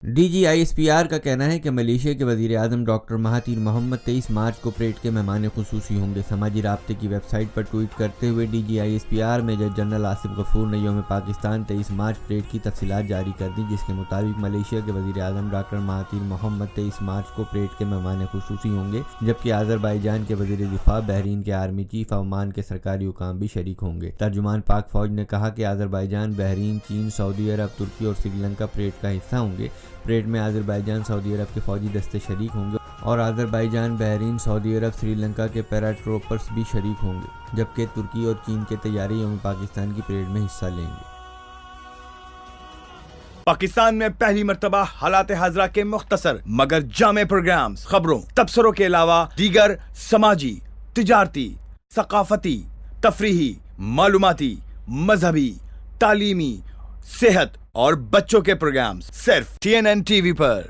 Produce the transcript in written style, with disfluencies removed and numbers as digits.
DGISPR का कहना है कि मलेशिया के वज़ीर आज़म डॉक्टर महातीर मोहम्मद 23 मार्च को परेड के मेहमान खुसूसी होंगे। समाजी राब्ते की वेबसाइट पर ट्वीट करते हुए DGISPR major general Asif Ghafoor ने यौम पाकिस्तान 23 मार्च परेड की तफसीलात जारी कर दी, जिसके मुताबिक मलेशिया के वज़ीर आज़म डॉक्टर महातीर मोहम्मद 23 मार्च को परेड के मेहमान खुसूसी होंगे, जबकि आज़रबाईजान के वज़ीर दिफा, बहरीन के आर्मी चीफ, ओमान के सरकारी हुकाम भी शरीक होंगे। तर्जुमान पाक फौज ने कहा कि आज़रबाईजान, बहरीन, चीन, सऊदी अरब, तुर्की और श्रीलंका परेड का हिस्सा होंगे। परेड में आज़रबाईजान, सऊदी अरब के फौजी दस्ते शरीक होंगे और आज़रबाईजान, बहरीन, सऊदी अरब, श्रीलंका के पैराट्रूपर्स भी शरीक होंगे, जबकि तुर्की और चीन के तैयारी यौम पाकिस्तान की परेड में हिस्सा लेंगे। पाकिस्तान में पहली मर्तबा हालात हाजरा के मुख्तसर मगर जामे प्रोग्राम्स, खबरों, तबसरों के अलावा दीगर समाजी, तिजारती, सकाफती, तफरीही, मालूमाती, मजहबी, तालीमी, सेहत और बच्चों के प्रोग्राम्स सिर्फ TNN TV पर।